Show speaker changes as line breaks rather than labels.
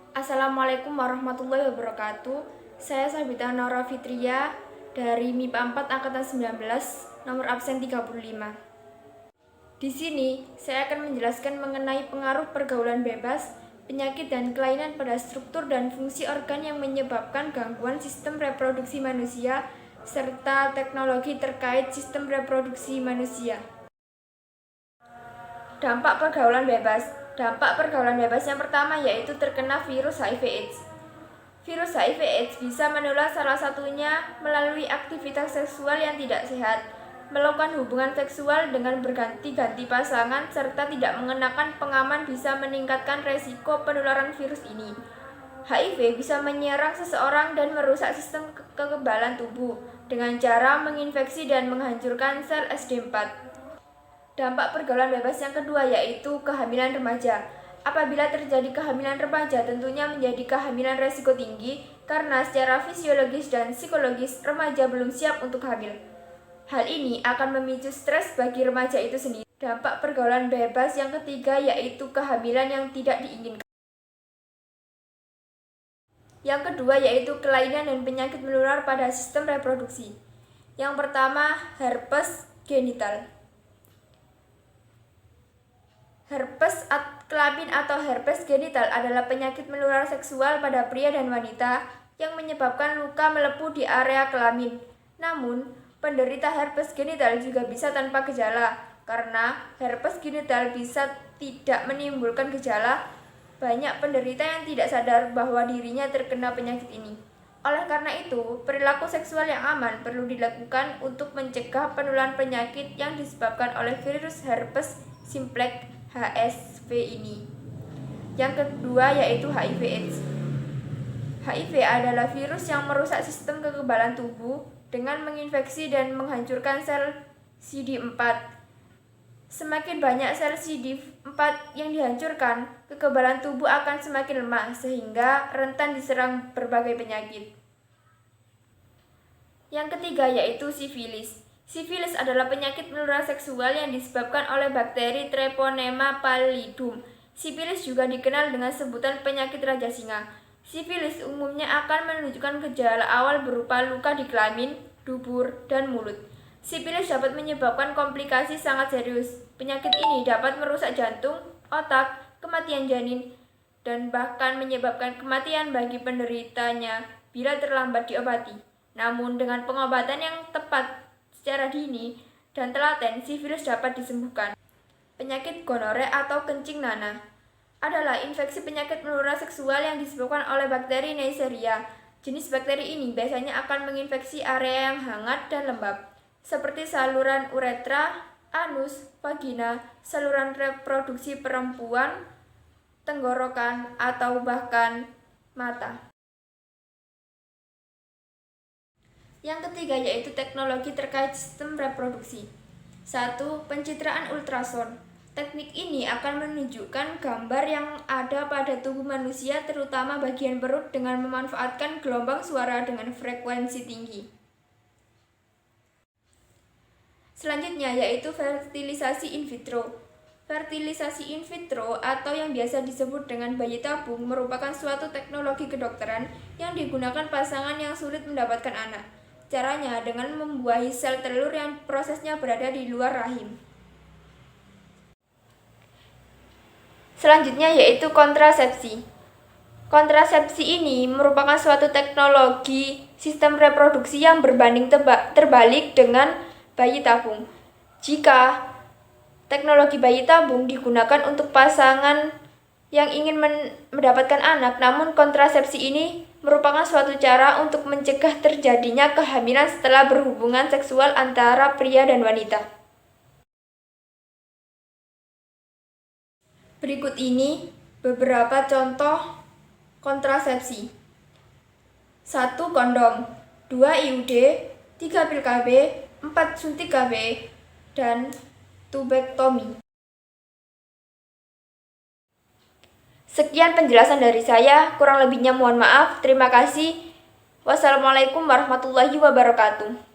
Assalamualaikum warahmatullahi wabarakatuh. Saya Sabita Nora Fitria dari MIPA 4 Angkatan 19, nomor absen 35. Di sini, saya akan menjelaskan mengenai pengaruh pergaulan bebas, penyakit dan kelainan pada struktur dan fungsi organ yang menyebabkan gangguan sistem reproduksi manusia, serta teknologi terkait sistem reproduksi manusia. Dampak pergaulan bebas. Dampak pergaulan bebas yang pertama yaitu terkena virus HIV/AIDS. Virus HIV/AIDS bisa menular salah satunya melalui aktivitas seksual yang tidak sehat, melakukan hubungan seksual dengan berganti-ganti pasangan, serta tidak mengenakan pengaman bisa meningkatkan resiko penularan virus ini. HIV bisa menyerang seseorang dan merusak sistem kekebalan tubuh dengan cara menginfeksi dan menghancurkan sel SD4. Dampak pergaulan bebas yang kedua yaitu kehamilan remaja. Apabila terjadi kehamilan remaja, tentunya menjadi kehamilan resiko tinggi karena secara fisiologis dan psikologis remaja belum siap untuk hamil. Hal ini akan memicu stres bagi remaja itu sendiri. Dampak pergaulan bebas yang ketiga yaitu kehamilan yang tidak diinginkan. Yang kedua yaitu kelainan dan penyakit menular pada sistem reproduksi. Yang pertama, herpes genital. Herpes kelamin atau herpes genital adalah penyakit menular seksual pada pria dan wanita yang menyebabkan luka melepuh di area kelamin. Namun, penderita herpes genital juga bisa tanpa gejala, karena herpes genital bisa tidak menimbulkan gejala. Banyak penderita yang tidak sadar bahwa dirinya terkena penyakit ini. Oleh karena itu, perilaku seksual yang aman perlu dilakukan untuk mencegah penularan penyakit yang disebabkan oleh virus herpes simplex HSV ini. Yang kedua yaitu HIV/AIDS. HIV adalah virus yang merusak sistem kekebalan tubuh dengan menginfeksi dan menghancurkan sel CD4. Semakin banyak sel CD4 yang dihancurkan, kekebalan tubuh akan semakin lemah sehingga rentan diserang berbagai penyakit. Yang ketiga yaitu sifilis. Sifilis adalah penyakit menular seksual yang disebabkan oleh bakteri Treponema pallidum. Sifilis juga dikenal dengan sebutan penyakit raja singa. Sifilis umumnya akan menunjukkan gejala awal berupa luka di kelamin, dubur, dan mulut. Sifilis dapat menyebabkan komplikasi sangat serius. Penyakit ini dapat merusak jantung, otak, kematian janin, dan bahkan menyebabkan kematian bagi penderitanya bila terlambat diobati. Namun dengan pengobatan yang tepat secara dini dan telaten, sifilis dapat disembuhkan. Penyakit gonore atau kencing nanah adalah infeksi penyakit menular seksual yang disebabkan oleh bakteri Neisseria. Jenis bakteri ini biasanya akan menginfeksi area yang hangat dan lembab, seperti saluran uretra, anus, vagina, saluran reproduksi perempuan, tenggorokan, atau bahkan mata. Yang ketiga yaitu teknologi terkait sistem reproduksi. 1. Pencitraan ultrason. Teknik ini akan menunjukkan gambar yang ada pada tubuh manusia, terutama bagian perut, dengan memanfaatkan gelombang suara dengan frekuensi tinggi. Selanjutnya yaitu fertilisasi in vitro. Fertilisasi in vitro atau yang biasa disebut dengan bayi tabung merupakan suatu teknologi kedokteran yang digunakan pasangan yang sulit mendapatkan anak. Caranya dengan membuahi sel telur yang prosesnya berada di luar rahim. Selanjutnya yaitu kontrasepsi. Kontrasepsi ini merupakan suatu teknologi sistem reproduksi yang berbanding terbalik dengan bayi tabung. Jika teknologi bayi tabung digunakan untuk pasangan yang ingin mendapatkan anak, namun kontrasepsi ini merupakan suatu cara untuk mencegah terjadinya kehamilan setelah berhubungan seksual antara pria dan wanita. Berikut ini beberapa contoh kontrasepsi. 1. Kondom, 2. IUD, 3. pil KB, 4. suntik KB, dan tubektomi. Sekian penjelasan dari saya, kurang lebihnya mohon maaf. Terima kasih. Wassalamualaikum warahmatullahi wabarakatuh.